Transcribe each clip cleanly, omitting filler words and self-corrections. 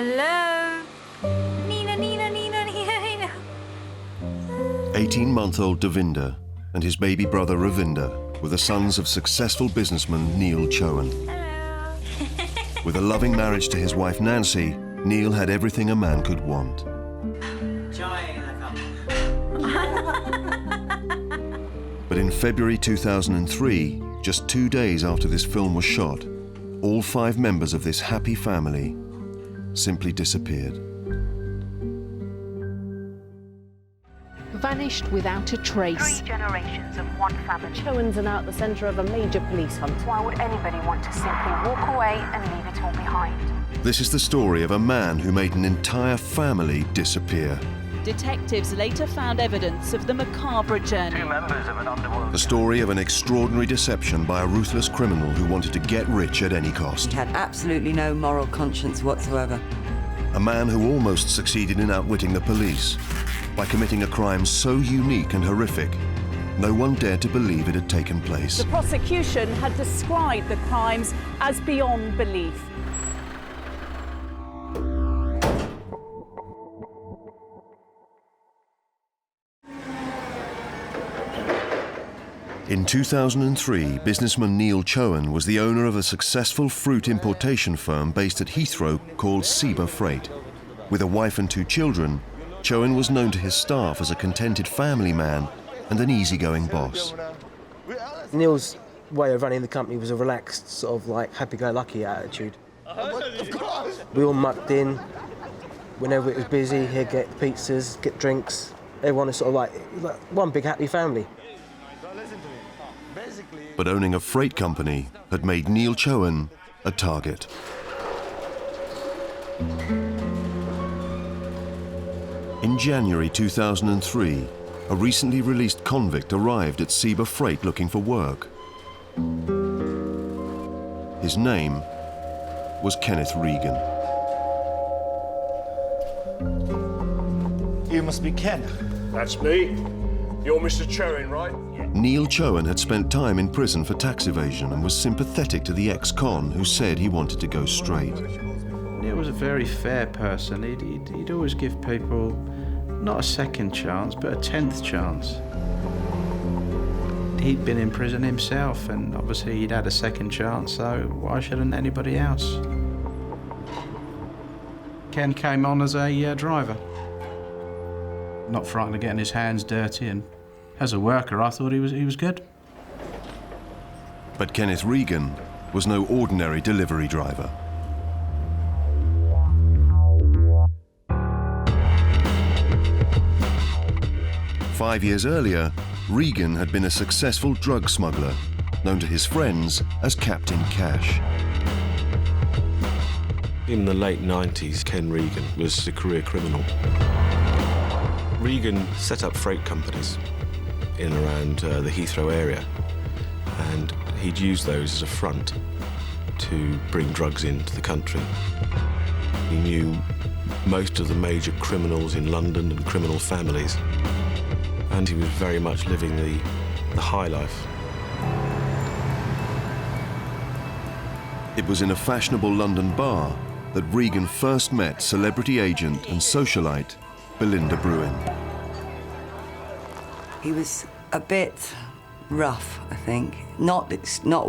Hello? Nina, Nina, Nina, Nina, Nina. 18-month-old Devinder and his baby brother Ravinder were the sons of successful businessman Neil Chohan. Hello. With a loving marriage to his wife Nancy, Neil had everything a man could want. But in February 2003, just 2 days after this film was shot, all 5 members of this happy family simply disappeared. Vanished without a trace. 3 generations of one family. Chohan's are now at the centre of a major police hunt. Why would anybody want to simply walk away and leave it all behind? This is the story of a man who made an entire family disappear. Detectives later found evidence of the macabre journey. 2 members of an underworld. The story of an extraordinary deception by a ruthless criminal who wanted to get rich at any cost. He had absolutely no moral conscience whatsoever. A man who almost succeeded in outwitting the police by committing a crime so unique and horrific, no one dared to believe it had taken place. The prosecution had described the crimes as beyond belief. In 2003, businessman Neil Chohan was the owner of a successful fruit importation firm based at Heathrow called Seba Freight. With a wife and 2 children, Chohan was known to his staff as a contented family man and an easygoing boss. Neil's way of running the company was a relaxed, sort of like happy-go-lucky attitude. We all mucked in. Whenever it was busy, he'd get pizzas, get drinks. Everyone was sort of like one big happy family. But owning a freight company had made Neil Chohan a target. In January 2003, a recently released convict arrived at Seba Freight looking for work. His name was Kenneth Regan. You must be Ken. That's me. You're Mr. Chohan, right? Neil Chohan had spent time in prison for tax evasion and was sympathetic to the ex-con who said he wanted to go straight. Neil was a very fair person. He'd always give people not a second chance, but a 10th chance. He'd been in prison himself, and obviously he'd had a second chance, so why shouldn't anybody else? Ken came on as a driver. Not frightened of getting his hands dirty, and as a worker, I thought he was good. But Kenneth Regan was no ordinary delivery driver. Five years earlier, Regan had been a successful drug smuggler, known to his friends as Captain Cash. In the late 90s, Ken Regan was a career criminal. Regan set up freight companies in and around the Heathrow area, and he'd use those as a front to bring drugs into the country. He knew most of the major criminals in London and criminal families, and he was very much living the high life. It was in a fashionable London bar that Regan first met celebrity agent and socialite Belinda Bruin. He was a bit rough, I think. Not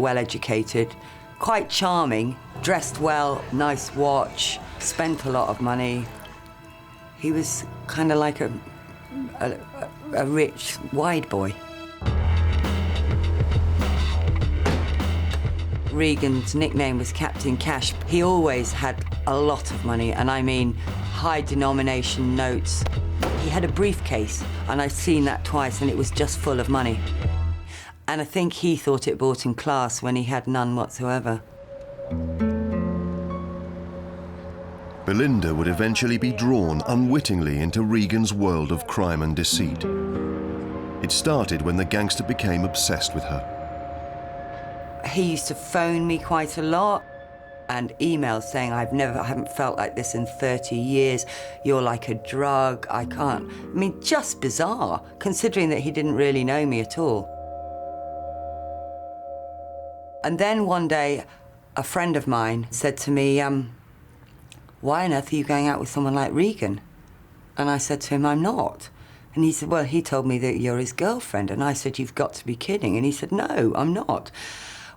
well educated, quite charming, dressed well, nice watch, spent a lot of money. He was kind of like a rich, wide boy. Regan's nickname was Captain Cash. He always had a lot of money, and I mean high denomination notes. He had a briefcase, and I've seen that twice, and it was just full of money. And I think he thought it brought him class when he had none whatsoever. Belinda would eventually be drawn unwittingly into Regan's world of crime and deceit. It started when the gangster became obsessed with her. He used to phone me quite a lot and emails saying, I haven't felt like this in 30 years. You're like a drug. I can't. I mean, just bizarre, considering that he didn't really know me at all. And then one day, a friend of mine said to me, why on earth are you going out with someone like Regan? And I said to him, I'm not. And he said, well, he told me that you're his girlfriend. And I said, you've got to be kidding. And he said, no, I'm not,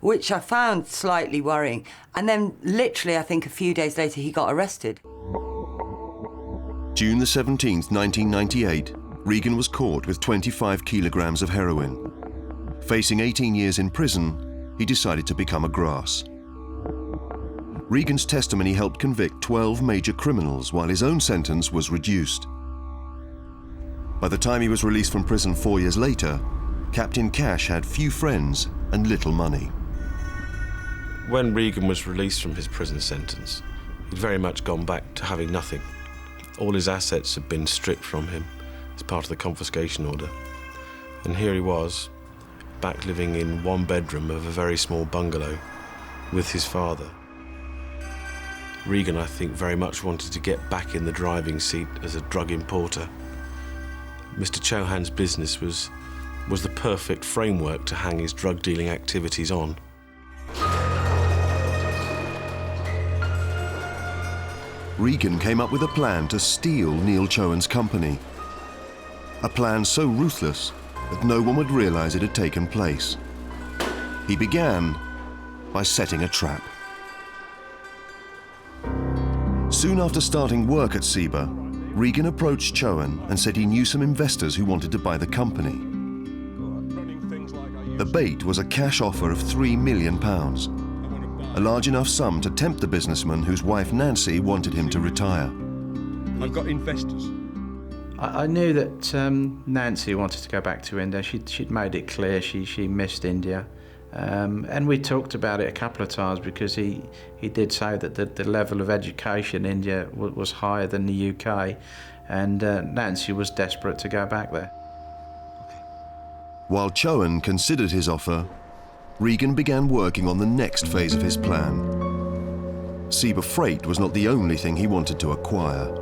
which I found slightly worrying. And then literally, I think a few days later, he got arrested. June the 17th, 1998, Regan was caught with 25 kilograms of heroin. Facing 18 years in prison, he decided to become a grass. Regan's testimony helped convict 12 major criminals, while his own sentence was reduced. By the time he was released from prison 4 years later, Captain Cash had few friends and little money. When Regan was released from his prison sentence, he'd very much gone back to having nothing. All his assets had been stripped from him as part of the confiscation order. And here he was, back living in one bedroom of a very small bungalow with his father. Regan, I think, very much wanted to get back in the driving seat as a drug importer. Mr. Chohan's business was the perfect framework to hang his drug-dealing activities on. Regan came up with a plan to steal Neil Chohan's company. A plan so ruthless that no one would realize it had taken place. He began by setting a trap. Soon after starting work at SIBA, Regan approached Chohan and said he knew some investors who wanted to buy the company. The bait was a cash offer of £3 million, a large enough sum to tempt the businessman whose wife Nancy wanted him to retire. I've got investors. I knew that Nancy wanted to go back to India. She'd made it clear she missed India. And we talked about it a couple of times because he did say that the level of education in India was higher than the UK, and Nancy was desperate to go back there. While Chohan considered his offer, Regan began working on the next phase of his plan. SIBA Freight was not the only thing he wanted to acquire.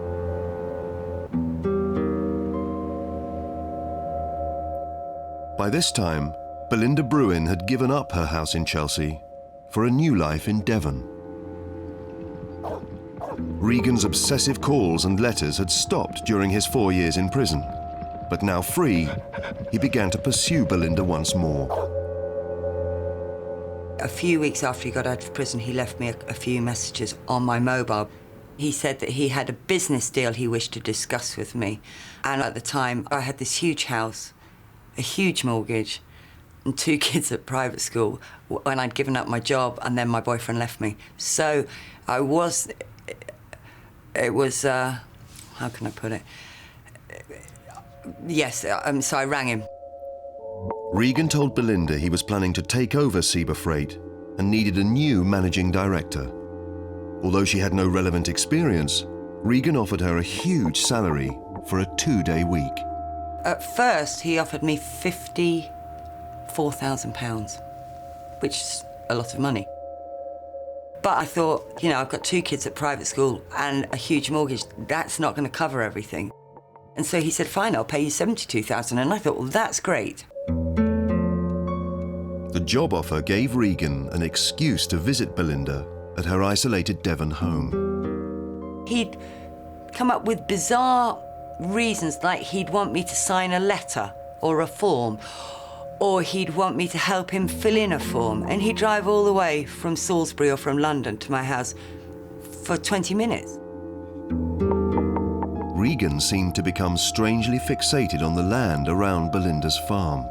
By this time, Belinda Bruin had given up her house in Chelsea for a new life in Devon. Regan's obsessive calls and letters had stopped during his 4 years in prison, but now free, he began to pursue Belinda once more. A few weeks after he got out of prison, he left me a few messages on my mobile. He said that he had a business deal he wished to discuss with me. And at the time, I had this huge house, a huge mortgage, and 2 kids at private school when I'd given up my job and then my boyfriend left me. So how can I put it? Yes, so I rang him. Regan told Belinda he was planning to take over SIBA Freight and needed a new managing director. Although she had no relevant experience, Regan offered her a huge salary for a 2-day week. At first, he offered me £54,000, which is a lot of money. But I thought, you know, I've got 2 kids at private school and a huge mortgage. That's not going to cover everything. And so he said, fine, I'll pay you £72,000. And I thought, well, that's great. The job offer gave Regan an excuse to visit Belinda at her isolated Devon home. He'd come up with bizarre reasons, like he'd want me to sign a letter or a form, or he'd want me to help him fill in a form, and he'd drive all the way from Salisbury or from London to my house for 20 minutes. Regan seemed to become strangely fixated on the land around Belinda's farm.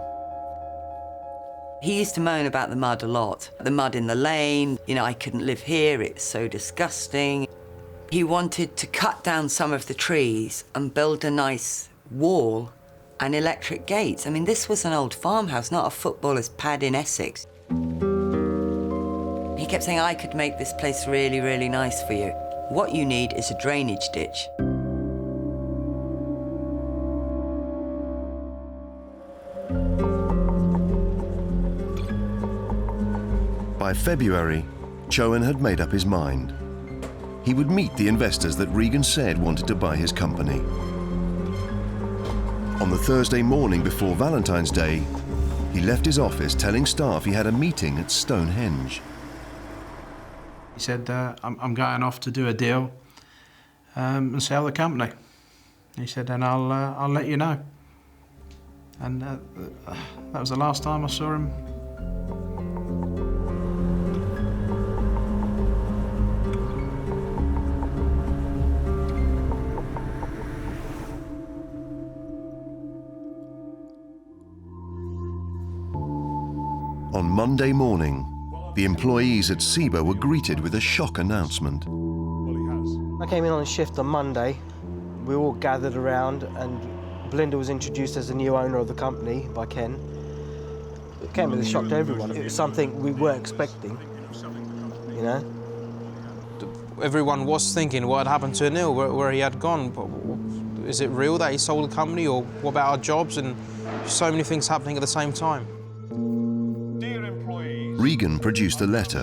He used to moan about the mud a lot. The mud in the lane, you know, I couldn't live here, it's so disgusting. He wanted to cut down some of the trees and build a nice wall and electric gates. I mean, this was an old farmhouse, not a footballer's pad in Essex. He kept saying, I could make this place really, really nice for you. What you need is a drainage ditch. By February, Chohan had made up his mind. He would meet the investors that Regan said wanted to buy his company. On the Thursday morning before Valentine's Day, he left his office telling staff he had a meeting at Stonehenge. He said, I'm going off to do a deal. and sell the company. He said, and I'll let you know. And that was the last time I saw him. On Monday morning, the employees at SIBA were greeted with a shock announcement. I came in on a shift on Monday. We all gathered around and Belinda was introduced as the new owner of the company by Ken. It came as a shock to everyone. It was something we weren't expecting, you know? Everyone was thinking what had happened to Neil, where he had gone. Is it real that he sold the company, or what about our jobs? And so many things happening at the same time. Regan produced a letter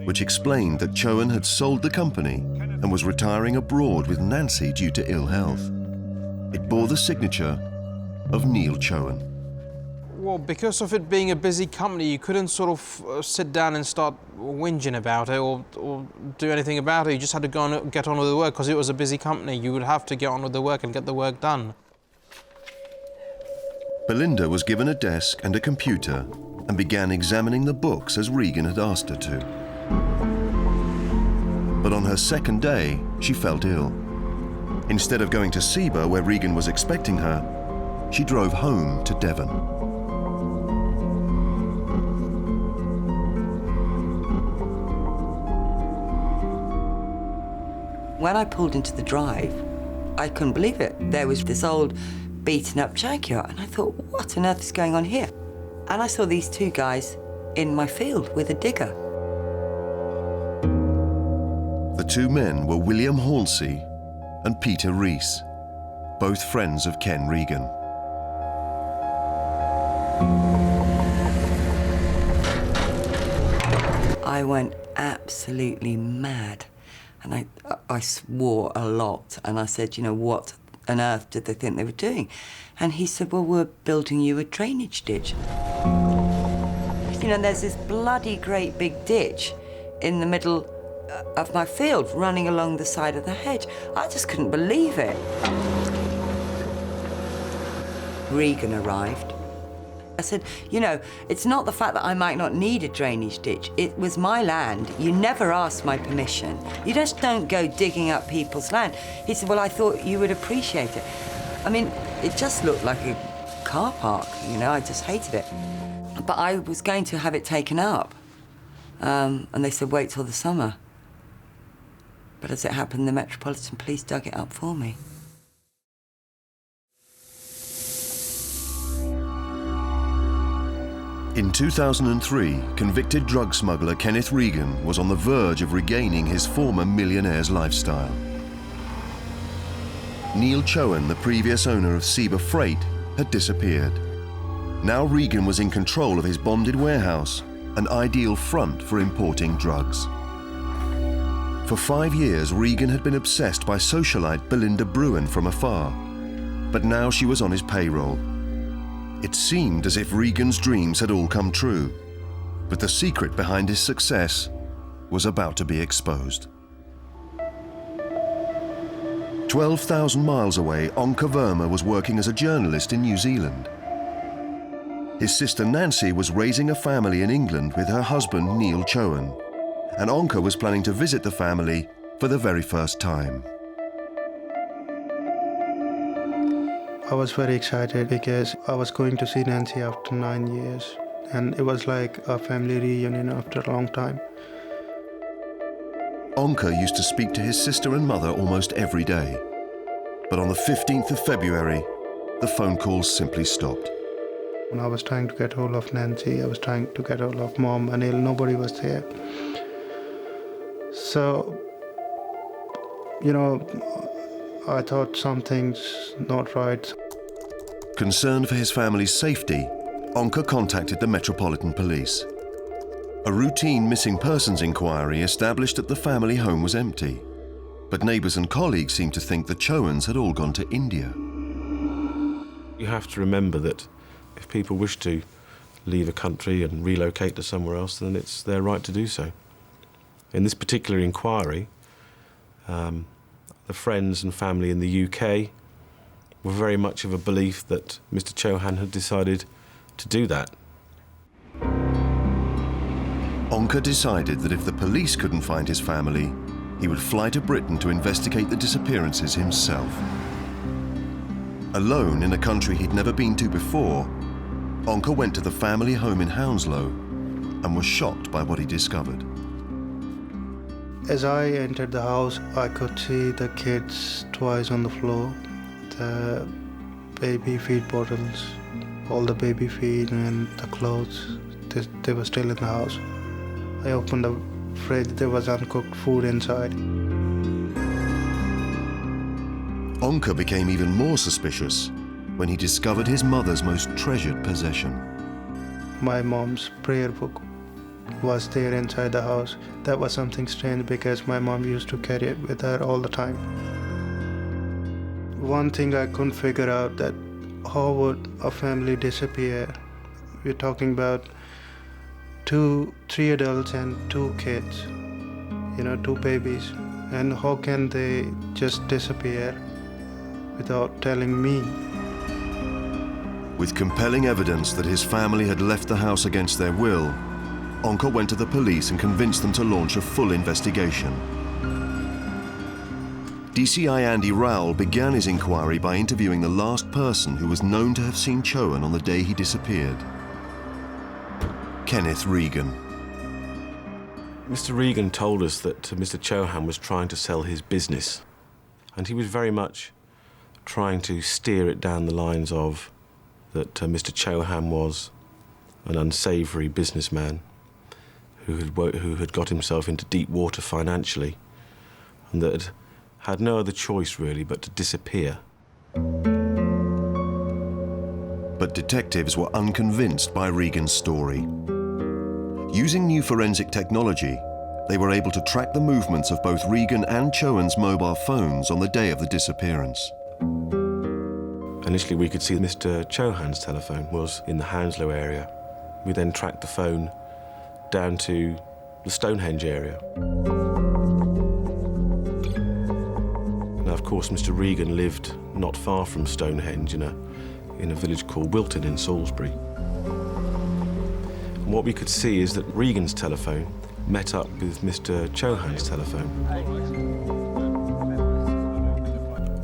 which explained that Chohan had sold the company and was retiring abroad with Nancy due to ill health. It bore the signature of Neil Chohan. Well, because of it being a busy company, you couldn't sort of sit down and start whinging about it or do anything about it. You just had to go and get on with the work because it was a busy company. You would have to get on with the work and get the work done. Belinda was given a desk and a computer and began examining the books as Regan had asked her to. But on her second day, she felt ill. Instead of going to SIBA, where Regan was expecting her, she drove home to Devon. When I pulled into the drive, I couldn't believe it. There was this old beaten up junkyard, and I thought, what on earth is going on here? And I saw these two guys in my field with a digger. The two men were William Halsey and Peter Rees, both friends of Ken Regan. I went absolutely mad. And I swore a lot. And I said, you know, what on earth did they think they were doing? And he said, well, we're building you a drainage ditch. You know, there's this bloody great big ditch in the middle of my field running along the side of the hedge. I just couldn't believe it. Regan arrived. I said, you know, it's not the fact that I might not need a drainage ditch. It was my land. You never asked my permission. You just don't go digging up people's land. He said, well, I thought you would appreciate it. I mean, it just looked like a car park, you know, I just hated it. But I was going to have it taken up. And they said, wait till the summer. But as it happened, the Metropolitan Police dug it up for me. In 2003, convicted drug smuggler Kenneth Regan was on the verge of regaining his former millionaire's lifestyle. Neil Chohan, the previous owner of SIBA Freight, had disappeared. Now Regan was in control of his bonded warehouse, an ideal front for importing drugs. For 5 years, Regan had been obsessed by socialite Belinda Bruin from afar, but now she was on his payroll. It seemed as if Regan's dreams had all come true, but the secret behind his success was about to be exposed. 12,000 miles away, Onka Verma was working as a journalist in New Zealand. His sister Nancy was raising a family in England with her husband Neil Chohan, and Onka was planning to visit the family for the very first time. I was very excited because I was going to see Nancy after 9 years, and it was like a family reunion after a long time. Onka used to speak to his sister and mother almost every day, but on the 15th of February, the phone calls simply stopped. When I was trying to get hold of Nancy, I was trying to get hold of Mom, and nobody was there. So, you know, I thought something's not right. Concerned for his family's safety, Onka contacted the Metropolitan Police. A routine missing persons inquiry established that the family home was empty, but neighbours and colleagues seemed to think the Chohans had all gone to India. You have to remember that if people wish to leave a country and relocate to somewhere else, then it's their right to do so. In this particular inquiry, the friends and family in the UK were very much of a belief that Mr. Chohan had decided to do that. Onka decided that if the police couldn't find his family, he would fly to Britain to investigate the disappearances himself. Alone in a country he'd never been to before, Onka went to the family home in Hounslow and was shocked by what he discovered. As I entered the house, I could see the kids' toys on the floor, the baby feed bottles, all the baby feed and the clothes, they were still in the house. I opened the fridge, there was uncooked food inside. Onka became even more suspicious when he discovered his mother's most treasured possession. My mom's prayer book was there inside the house. That was something strange because my mom used to carry it with her all the time. One thing I couldn't figure out, that how would a family disappear? We're talking about 3 adults and 2 kids, 2 babies. And how can they just disappear without telling me? With compelling evidence that his family had left the house against their will, Onka went to the police and convinced them to launch a full investigation. DCI Andy Rowell began his inquiry by interviewing the last person who was known to have seen Chohan on the day he disappeared. Kenneth Regan. Mr. Regan told us that Mr. Chohan was trying to sell his business, and he was very much trying to steer it down the lines of that Mr. Chohan was an unsavoury businessman who had got himself into deep water financially and that had no other choice really but to disappear. But detectives were unconvinced by Regan's story. Using new forensic technology, they were able to track the movements of both Regan and Chohan's mobile phones on the day of the disappearance. Initially we could see Mr. Chohan's telephone was in the Hounslow area. We then tracked the phone down to the Stonehenge area. Now, of course, Mr. Regan lived not far from Stonehenge in a village called Wilton in Salisbury. And what we could see is that Regan's telephone met up with Mr. Chohan's telephone.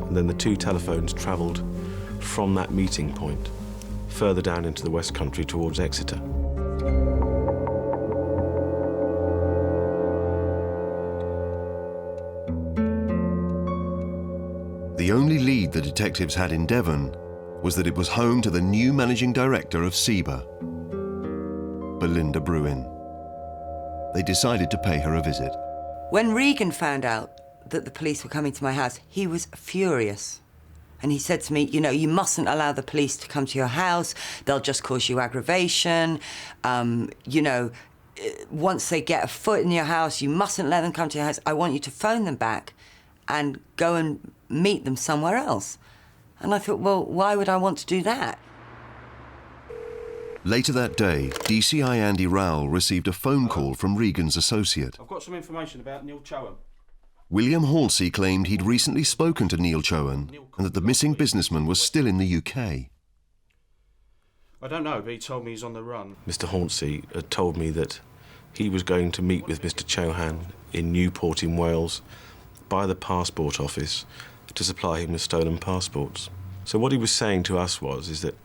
And then the 2 telephones travelled from that meeting point further down into the West Country towards Exeter. The only lead the detectives had in Devon was that it was home to the new managing director of SEBA, Belinda Bruin. They decided to pay her a visit. When Regan found out that the police were coming to my house, he was furious. And he said to me, you mustn't allow the police to come to your house. They'll just cause you aggravation. Once they get a foot in your house, you mustn't let them come to your house. I want you to phone them back and go and meet them somewhere else. And I thought, well, why would I want to do that? Later that day, DCI Andy Rowell received a phone call from Regan's associate. I've got some information about Neil Chohan. William Halsey claimed he'd recently spoken to Neil Chohan and that the missing businessman was still in the UK. I don't know, but he told me he's on the run. Mr. Halsey had told me that he was going to meet with Mr. Chohan in Newport in Wales by the passport office to supply him with stolen passports. So what he was saying to us is that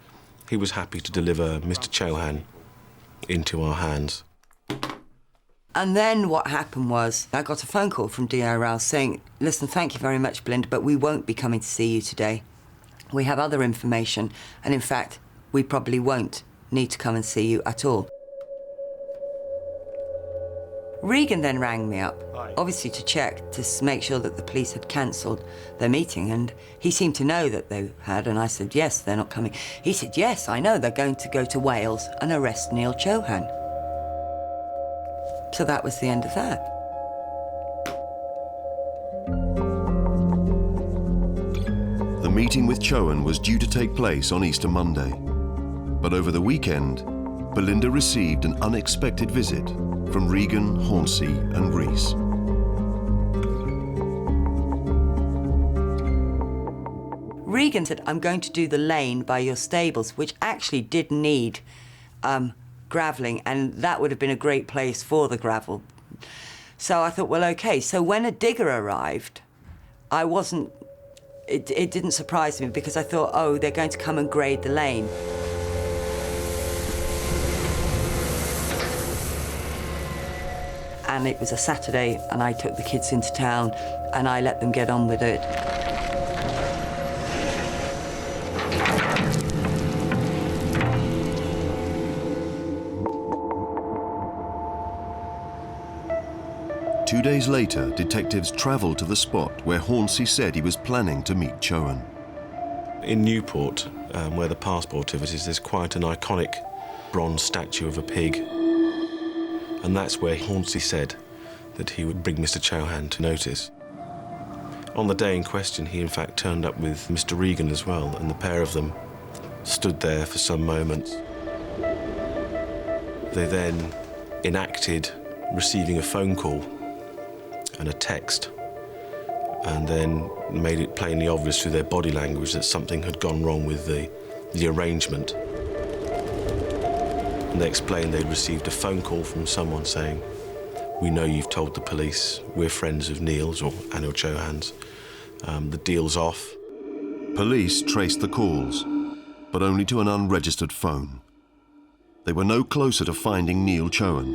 he was happy to deliver Mr. Chohan into our hands. And then what happened was I got a phone call from D.I. Rowell saying, listen, thank you very much, Belinda, but we won't be coming to see you today. We have other information, and in fact, we probably won't need to come and see you at all. Regan then rang me up, obviously to check, to make sure that the police had cancelled their meeting, and he seemed to know that they had, and I said, yes, they're not coming. He said, yes, I know, they're going to go to Wales and arrest Neil Chohan. So that was the end of that. The meeting with Chohan was due to take place on Easter Monday. But over the weekend, Belinda received an unexpected visit from Regan, Halsey and Rees. Regan said, I'm going to do the lane by your stables, which actually did need gravelling, and that would have been a great place for the gravel. So I thought, well, OK. So when a digger arrived, I wasn't... It didn't surprise me, because I thought, oh, they're going to come and grade the lane. And it was a Saturday, and I took the kids into town, and I let them get on with it. Two days later, detectives travelled to the spot where Hornsey said he was planning to meet Chohan. In Newport, where the passport office is, there's quite an iconic bronze statue of a pig. And that's where Hornsey said that he would bring Mr. Chohan to notice. On the day in question, he in fact turned up with Mr. Regan as well, and the pair of them stood there for some moments. They then enacted receiving a phone call and a text, and then made it plainly obvious through their body language that something had gone wrong with the arrangement. And they explained they'd received a phone call from someone saying, "We know you've told the police, we're friends of Neil's or Anil Chohan's, the deal's off." Police traced the calls, but only to an unregistered phone. They were no closer to finding Neil Chohan,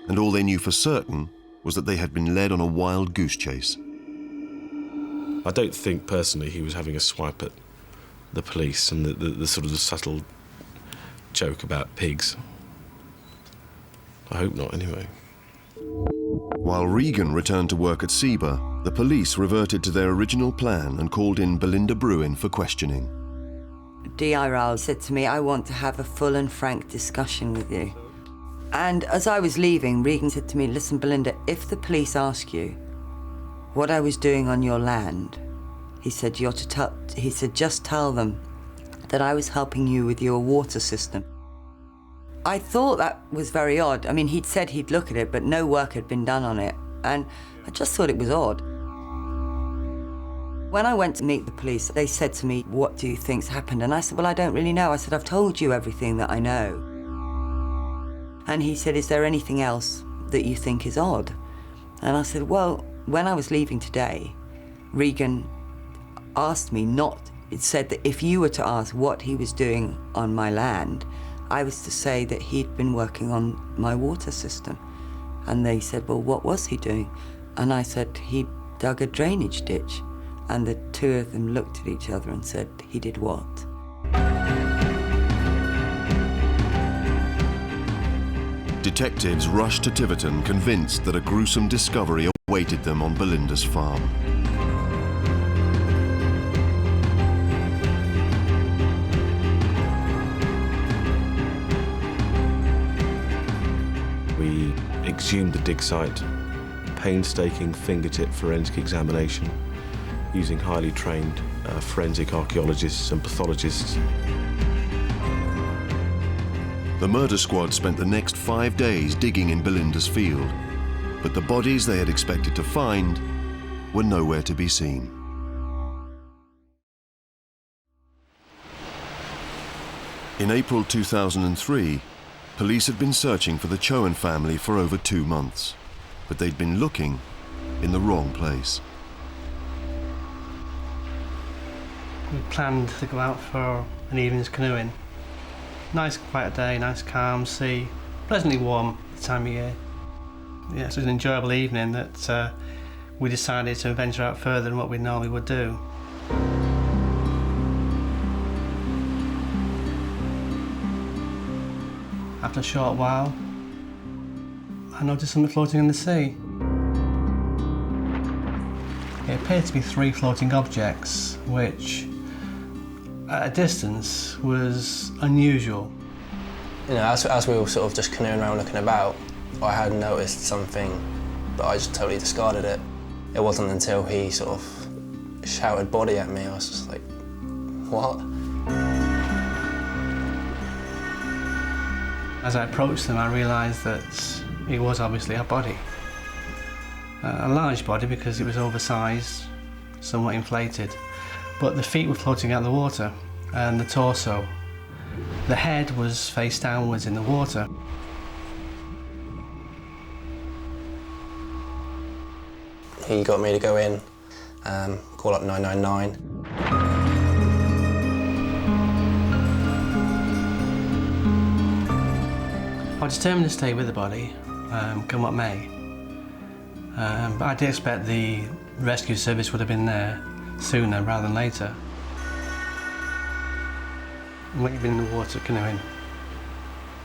and all they knew for certain was that they had been led on a wild goose chase. I don't think personally he was having a swipe at the police and the sort of the subtle joke about pigs. I hope not, anyway. While Regan returned to work at SEBA, the police reverted to their original plan and called in Belinda Bruin for questioning. D.I. Rowell said to me, "I want to have a full and frank discussion with you." And as I was leaving, Regan said to me, "Listen, Belinda, if the police ask you what I was doing on your land," he said, "just tell them that I was helping you with your water system." I thought that was very odd. I mean, he'd said he'd look at it, but no work had been done on it. And I just thought it was odd. When I went to meet the police, they said to me, "What do you think's happened?" And I said, "Well, I don't really know." I said, "I've told you everything that I know." And he said, "Is there anything else that you think is odd?" And I said, "Well, when I was leaving today, Regan asked me it said that if you were to ask what he was doing on my land, I was to say that he'd been working on my water system." And they said, "Well, what was he doing?" And I said, "He dug a drainage ditch." And the two of them looked at each other and said, "He did what?" Detectives rushed to Tiverton, convinced that a gruesome discovery awaited them on Belinda's farm. We exhumed the dig site, painstaking fingertip forensic examination, using highly trained forensic archaeologists and pathologists. The murder squad spent the next 5 days digging in Belinda's field, but the bodies they had expected to find were nowhere to be seen. In April 2003, police had been searching for the Chohan family for over 2 months, but they'd been looking in the wrong place. We planned to go out for an evening's canoeing. Nice quiet day, nice calm sea, pleasantly warm at the time of year. Yeah, so it was an enjoyable evening that we decided to venture out further than what we normally would do. After a short while, I noticed something floating in the sea. It appeared to be 3 floating objects, which at a distance was unusual. You know, as we were sort of just canoeing around looking about, I had noticed something, but I just totally discarded it. It wasn't until he sort of shouted body at me, I was just like, what? As I approached them, I realised that it was obviously a body. A large body because it was oversized, somewhat inflated. but the feet were floating out of the water and the torso. The head was face downwards in the water. He got me to go in, call up 999. I was determined to stay with the body, come what may. But I did expect the rescue service would have been there sooner rather than later. When you've been in the water canoeing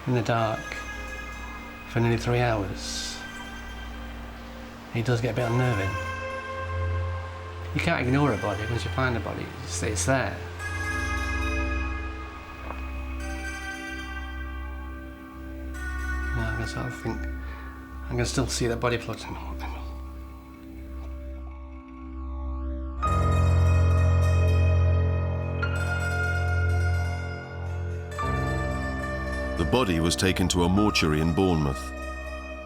in the dark for nearly 3 hours, it does get a bit unnerving. You can't ignore a body. Once you find a body, it's there. I guess I think I can still see that body floating. The body was taken to a mortuary in Bournemouth,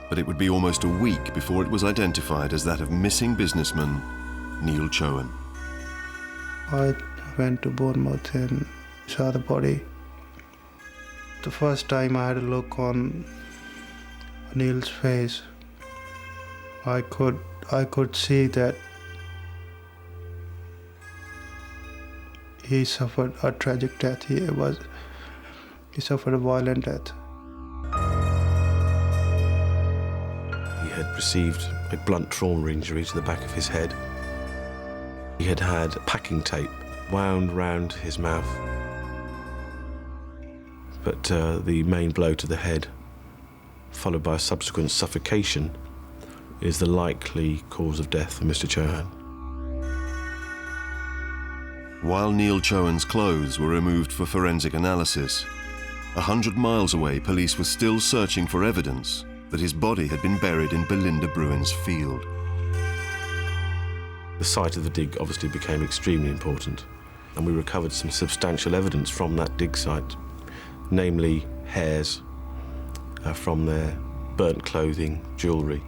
but it would be almost a week before it was identified as that of missing businessman Neil Chohan. I went to Bournemouth and saw the body. The first time I had a look on Neil's face, I could see that he suffered a tragic death. He suffered a violent death. He had received a blunt trauma injury to the back of his head. He had had packing tape wound round his mouth. But the main blow to the head, followed by a subsequent suffocation, is the likely cause of death for Mr. Chohan. While Neil Chohan's clothes were removed for forensic analysis, 100 miles away, police were still searching for evidence that his body had been buried in Belinda Bruin's field. The site of the dig obviously became extremely important, and we recovered some substantial evidence from that dig site, namely hairs from their burnt clothing, jewellery,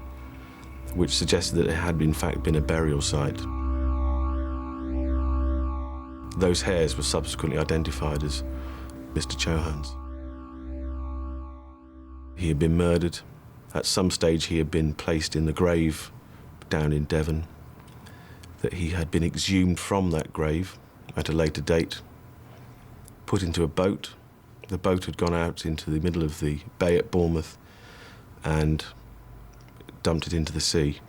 which suggested that it had in fact been a burial site. Those hairs were subsequently identified as Mr. Chohan's. He had been murdered. At some stage he had been placed in the grave down in Devon, that he had been exhumed from that grave at a later date, put into a boat. The boat had gone out into the middle of the bay at Bournemouth and dumped it into the sea.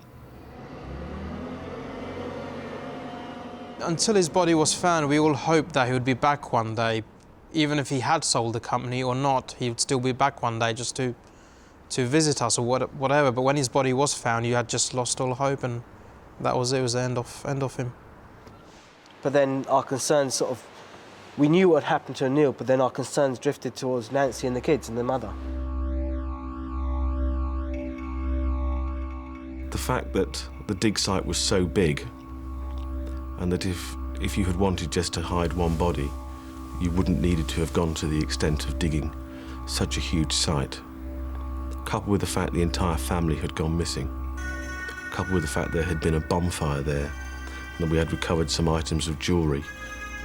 Until his body was found, we all hoped that he would be back one day. Even if he had sold the company or not, he would still be back one day just to visit us or whatever. But when his body was found, you had just lost all hope, and that was it. It was the end of him. But then our concerns we knew what had happened to Neil, but then our concerns drifted towards Nancy and the kids and the mother. The fact that the dig site was so big, and that if you had wanted just to hide one body, you wouldn't needed to have gone to the extent of digging such a huge site, coupled with the fact the entire family had gone missing, coupled with the fact there had been a bonfire there, and that we had recovered some items of jewellery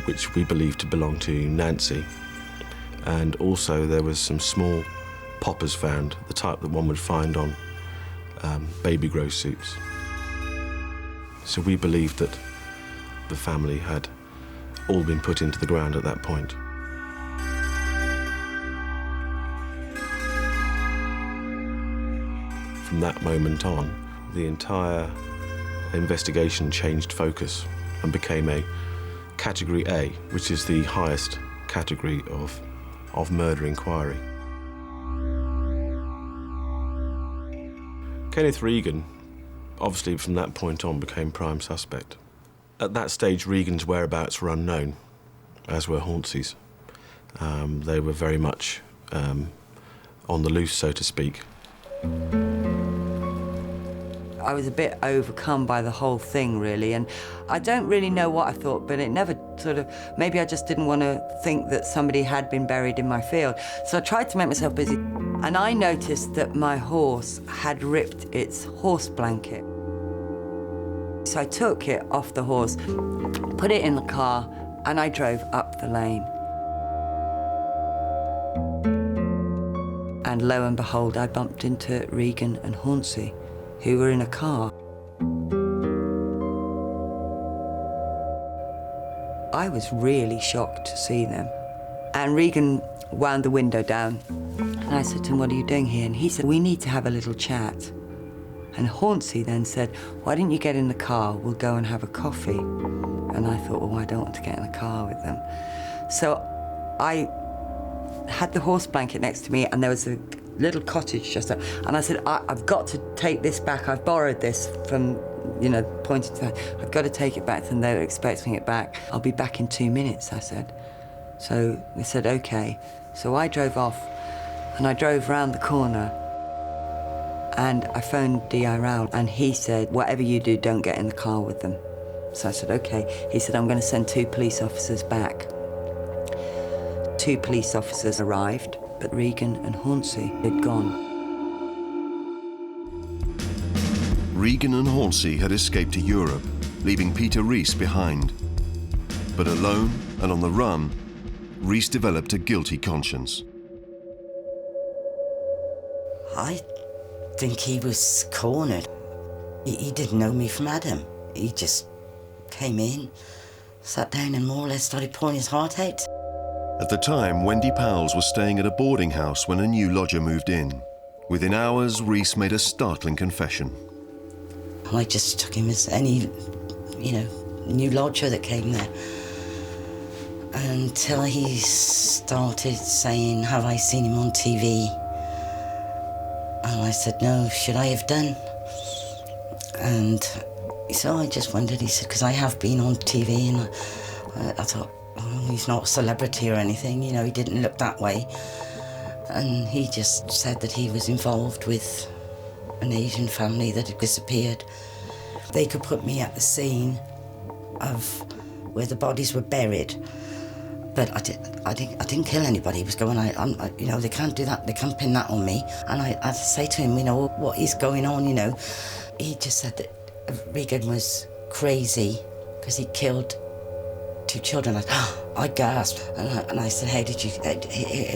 which we believed to belong to Nancy, and also there was some small poppers found, the type that one would find on baby grow suits. So we believed that the family had all been put into the ground at that point. From that moment on, the entire investigation changed focus and became a Category A, which is the highest category of murder inquiry. Kenneth Regan, obviously from that point on, became prime suspect. At that stage, Regan's whereabouts were unknown, as were Hauncy's. They were very much on the loose, so to speak. I was a bit overcome by the whole thing, really, and I don't really know what I thought, but it never maybe I just didn't want to think that somebody had been buried in my field. So I tried to make myself busy, and I noticed that my horse had ripped its horse blanket. So I took it off the horse, put it in the car, and I drove up the lane. And lo and behold, I bumped into Regan and Hornsey, who were in a car. I was really shocked to see them. And Regan wound the window down. And I said to him, "What are you doing here?" And he said, "We need to have a little chat." And Hornsey then said, "Why didn't you get in the car? We'll go and have a coffee." And I thought, well, I don't want to get in the car with them. So I had the horse blanket next to me, and there was a little cottage just up. And I said, I've got to take this back. I've borrowed this from, you know, pointing to that. I've got to take it back to them. They were expecting it back. I'll be back in 2 minutes, I said. So they said, okay. So I drove off, and I drove round the corner, and I phoned D.I. Rowell, and he said, "Whatever you do, don't get in the car with them." So I said, okay. He said, "I'm going to send 2 police officers back." 2 police officers arrived, but Regan and Hornsey had gone. Regan and Hornsey had escaped to Europe, leaving Peter Rees behind. But alone and on the run, Rees developed a guilty conscience. I think he was cornered. He didn't know me from Adam. He just came in, sat down and more or less started pouring his heart out. At the time, Wendy Powles was staying at a boarding house when a new lodger moved in. Within hours, Rees made a startling confession. I just took him as any, you know, new lodger that came there. Until he started saying, "Have I seen him on TV?" And I said, "No, should I have done?" And so I just wondered, he said, "Because I have been on TV," and I thought, oh, he's not a celebrity or anything, you know, he didn't look that way. And he just said that he was involved with an Asian family that had disappeared. They could put me at the scene of where the bodies were buried, but I didn't kill anybody. He was going, you know, they can't do that, they can't pin that on me. And I had to say to him, you know, what is going on, you know. He just said that Regan was crazy because he killed 2 children. I gasped, and I said, how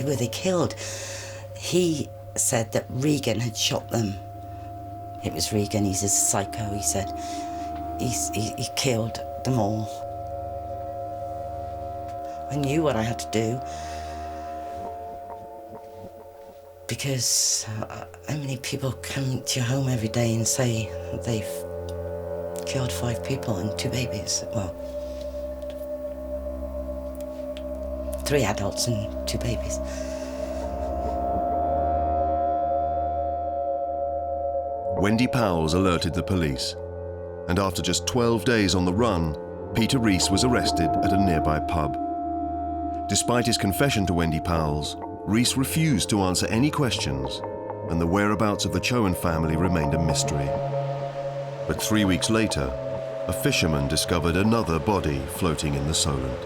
were they killed? He said that Regan had shot them. It was Regan, he's a psycho, he said. He killed them all. I knew what I had to do, because how many people come to your home every day and say they've killed 5 people and 2 babies? Well, 3 adults and 2 babies. Wendy Powles alerted the police, and after just 12 days on the run, Peter Rees was arrested at a nearby pub. Despite his confession to Wendy Powles, Rees refused to answer any questions, and the whereabouts of the Chohan family remained a mystery. But 3 weeks later, a fisherman discovered another body floating in the Solent.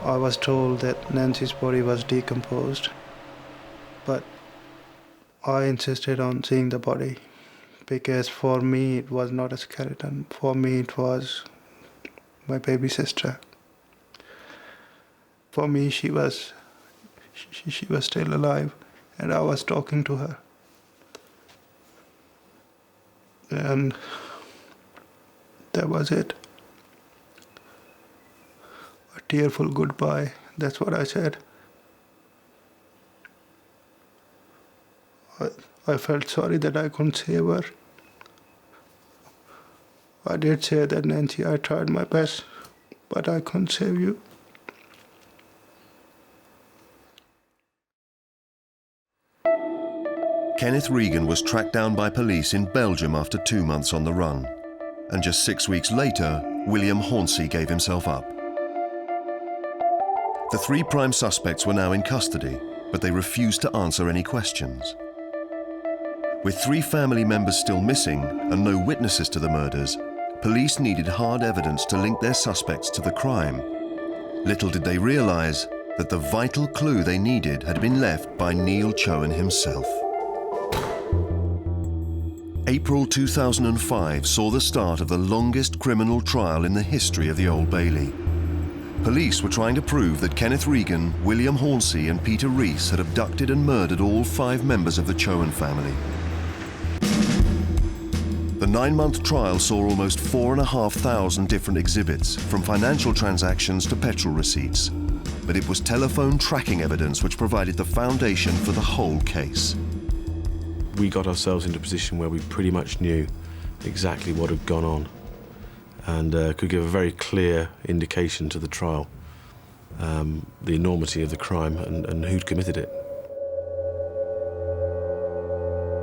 I was told that Nancy's body was decomposed, but I insisted on seeing the body, because for me it was not a skeleton. For me it was my baby sister. For me she was still alive, and I was talking to her. And that was it. A tearful goodbye, that's what I said. I felt sorry that I couldn't save her. I did say that, "Nancy, I tried my best, but I couldn't save you." Kenneth Regan was tracked down by police in Belgium after 2 months on the run. And just 6 weeks later, William Hornsey gave himself up. The 3 prime suspects were now in custody, but they refused to answer any questions. With 3 family members still missing and no witnesses to the murders, police needed hard evidence to link their suspects to the crime. Little did they realize that the vital clue they needed had been left by Neil Chohan himself. April 2005 saw the start of the longest criminal trial in the history of the Old Bailey. Police were trying to prove that Kenneth Regan, William Hornsey and Peter Rees had abducted and murdered all 5 members of the Chohan family. The 9-month trial saw almost 4,500 different exhibits, from financial transactions to petrol receipts. But it was telephone tracking evidence which provided the foundation for the whole case. We got ourselves into a position where we pretty much knew exactly what had gone on and could give a very clear indication to the trial, the enormity of the crime and who'd committed it.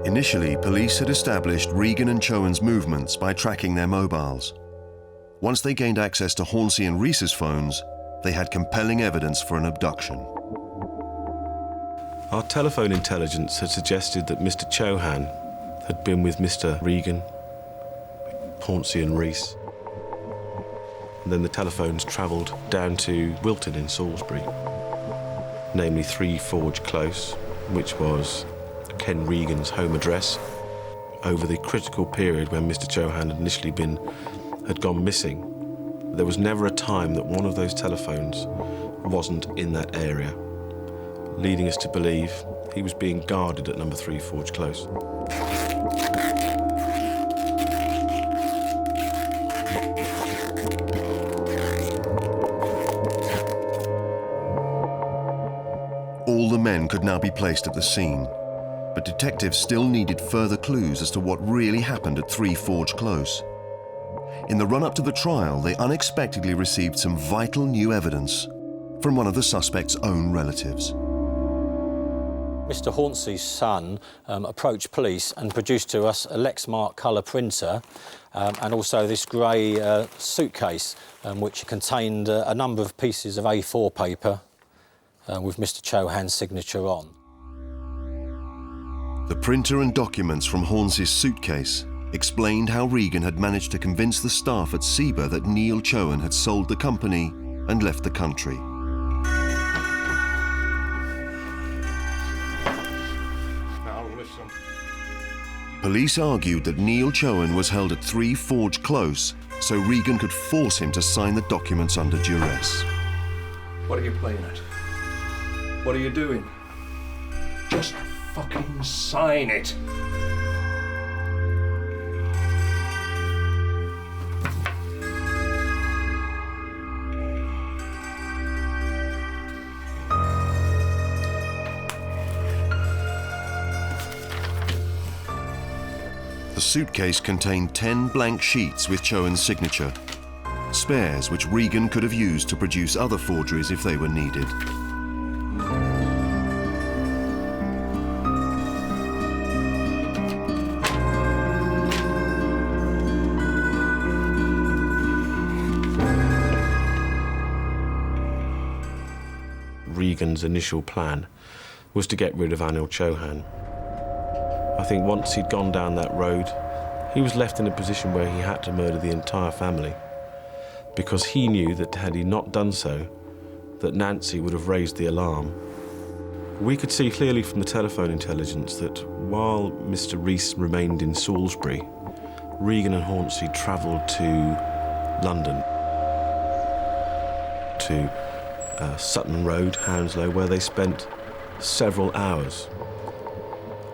Initially, police had established Regan and Chohan's movements by tracking their mobiles. Once they gained access to Hornsey and Rees's phones, they had compelling evidence for an abduction. Our telephone intelligence had suggested that Mr. Chohan had been with Mr. Regan, Hornsey and Rees. And then the telephones travelled down to Wilton in Salisbury, namely 3 Forge Close, which was Ken Regan's home address, over the critical period when Mr. Chohan had initially had gone missing. There was never a time that one of those telephones wasn't in that area, leading us to believe he was being guarded at number 3 Forge Close. All the men could now be placed at the scene, but detectives still needed further clues as to what really happened at 3 Forge Close. In the run-up to the trial, they unexpectedly received some vital new evidence from one of the suspect's own relatives. Mr. Hornsey's son approached police and produced to us a Lexmark colour printer and also this grey suitcase which contained a number of pieces of A4 paper with Mr. Chohan's signature on. The printer and documents from Hornsey's suitcase explained how Regan had managed to convince the staff at SEBA that Neil Chohan had sold the company and left the country. Now listen. Police argued that Neil Chohan was held at 3 Forge Close so Regan could force him to sign the documents under duress. What are you playing at? What are you doing? Just fucking sign it. The suitcase contained 10 blank sheets with Chohan's signature, spares which Regan could have used to produce other forgeries if they were needed. Regan's initial plan was to get rid of Anil Chohan. I think once he'd gone down that road, he was left in a position where he had to murder the entire family, because he knew that had he not done so, that Nancy would have raised the alarm. We could see clearly from the telephone intelligence that while Mr. Rees remained in Salisbury, Regan and Hornsey travelled to London, to Sutton Road, Hounslow, where they spent several hours.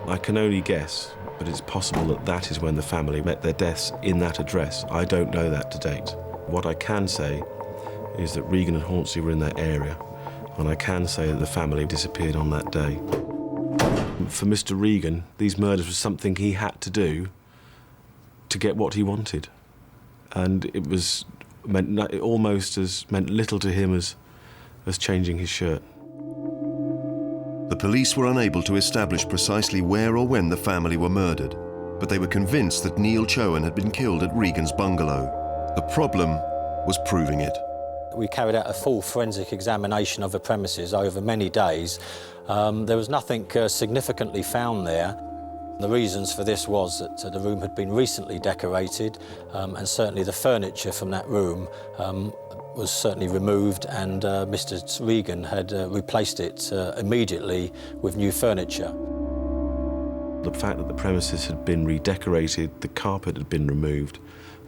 I can only guess, but it's possible that that is when the family met their deaths in that address. I don't know that to date. What I can say is that Regan and Hornsey were in that area, and I can say that the family disappeared on that day. For Mr. Regan, these murders were something he had to do to get what he wanted, and it meant little to him as changing his shirt. The police were unable to establish precisely where or when the family were murdered, but they were convinced that Neil Chohan had been killed at Regan's bungalow. The problem was proving it. We carried out a full forensic examination of the premises over many days. There was nothing significantly found there. The reasons for this was that the room had been recently decorated, and certainly the furniture from that room was certainly removed, and Mr. Regan had replaced it immediately with new furniture. The fact that the premises had been redecorated, the carpet had been removed,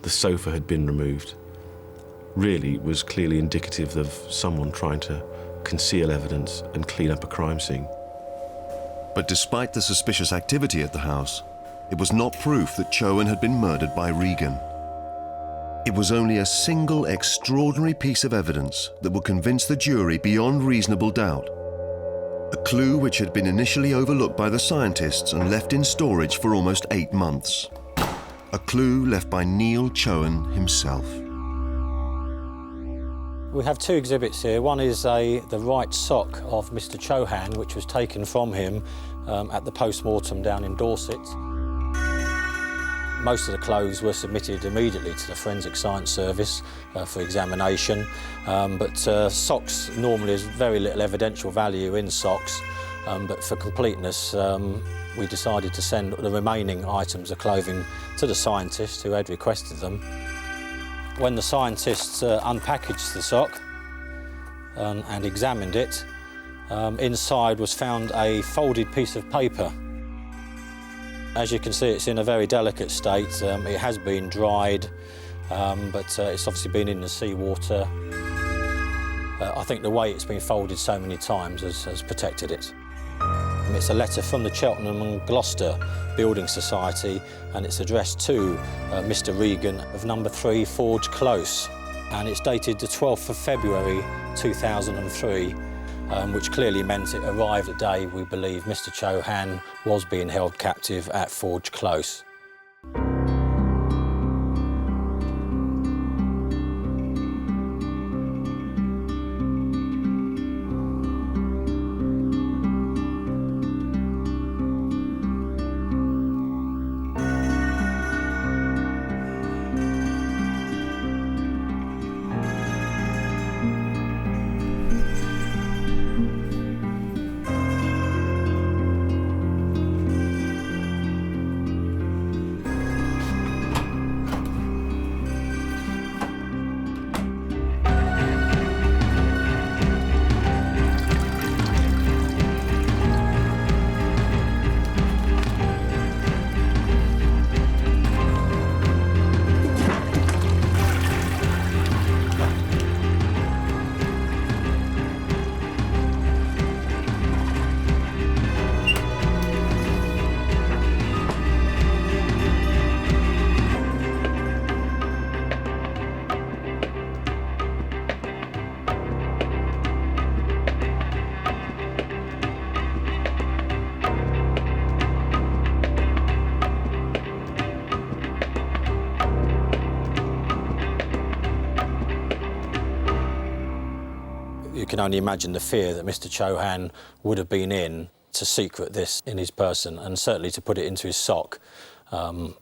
the sofa had been removed, really was clearly indicative of someone trying to conceal evidence and clean up a crime scene. But despite the suspicious activity at the house, it was not proof that Chohan had been murdered by Regan. It was only a single extraordinary piece of evidence that would convince the jury beyond reasonable doubt. A clue which had been initially overlooked by the scientists and left in storage for almost 8 months. A clue left by Neil Chohan himself. We have 2 exhibits here. One is the right sock of Mr. Chohan, which was taken from him at the post-mortem down in Dorset. Most of the clothes were submitted immediately to the Forensic Science Service for examination, but socks, normally there's very little evidential value in socks, but for completeness we decided to send the remaining items of clothing to the scientists who had requested them. When the scientists unpackaged the sock and examined it, inside was found a folded piece of paper. As you can see, it's in a very delicate state. It has been dried, but it's obviously been in the seawater. I think the way it's been folded so many times has protected it. It's a letter from the Cheltenham and Gloucester Building Society, and it's addressed to Mr. Regan of number 3 Forge Close, and it's dated the 12th of February 2003, which clearly meant it arrived the day we believe Mr. Chohan was being held captive at Forge Close. You can only imagine the fear that Mr. Chohan would have been in to secret this in his person, and certainly to put it into his sock.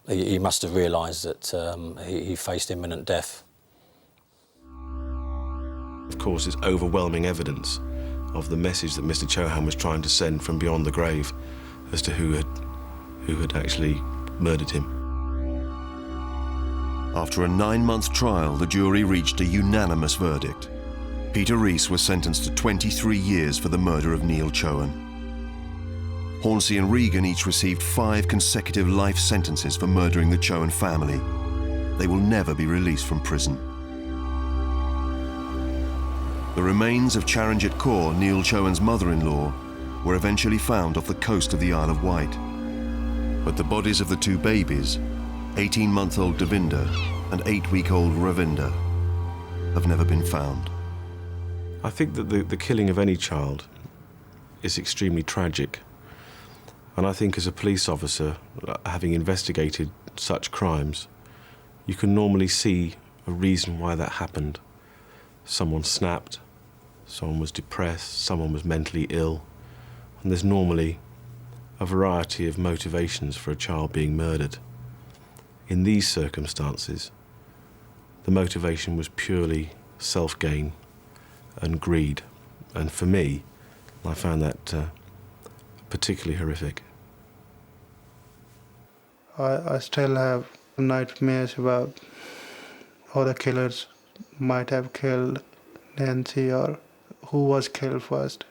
He must have realised that he faced imminent death. Of course, it's overwhelming evidence of the message that Mr. Chohan was trying to send from beyond the grave as to who had actually murdered him. After a 9-month trial, the jury reached a unanimous verdict. Peter Rees was sentenced to 23 years for the murder of Neil Chohan. Hornsey and Regan each received 5 consecutive life sentences for murdering the Chohan family. They will never be released from prison. The remains of Charanjit Kaur, Neil Chohan's mother-in-law, were eventually found off the coast of the Isle of Wight. But the bodies of the 2 babies, 18-month-old Devinder and 8-week-old Ravinder, have never been found. I think that the killing of any child is extremely tragic. And I think as a police officer, having investigated such crimes, you can normally see a reason why that happened. Someone snapped, someone was depressed, someone was mentally ill, and there's normally a variety of motivations for a child being murdered. In these circumstances, the motivation was purely self-gain and greed, and for me, I found that particularly horrific. I still have nightmares about how the killers might have killed Nancy, or who was killed first.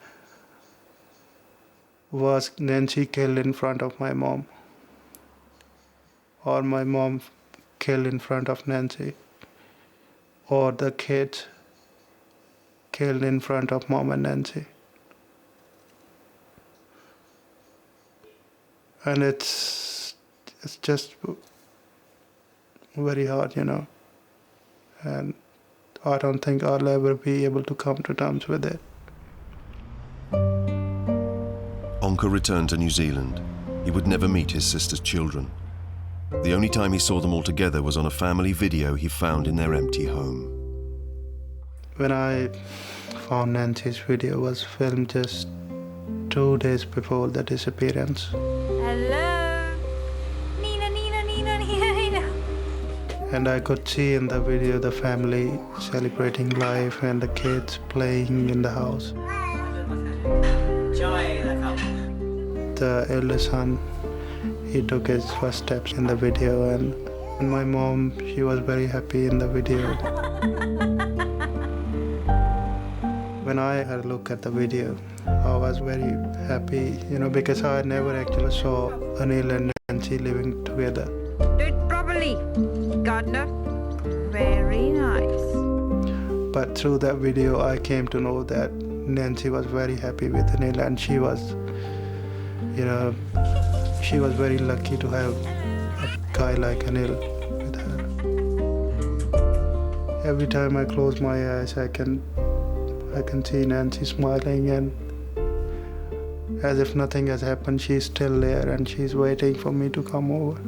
Was Nancy killed in front of my mom? or my mom killed in front of Nancy, or the kids killed in front of mom and Nancy. And it's just very hard, you know. And I don't think I'll ever be able to come to terms with it. Onka returned to New Zealand. He would never meet his sister's children. The only time he saw them all together was on a family video he found in their empty home. When I found Nancy's video was filmed just 2 days before the disappearance. Hello? Nina, Nina, Nina, Nina, Nina. And I could see in the video the family celebrating life and the kids playing in the house. The eldest son, he took his first steps in the video, and my mom, she was very happy in the video. When I had a look at the video, I was very happy, you know, because I never actually saw Anil and Nancy living together. Do it properly, Gardner. Very nice. But through that video, I came to know that Nancy was very happy with Anil, and she was, you know, she was very lucky to have a guy like Anil with her. Every time I close my eyes, I can see Nancy smiling, and as if nothing has happened, she's still there and she's waiting for me to come over.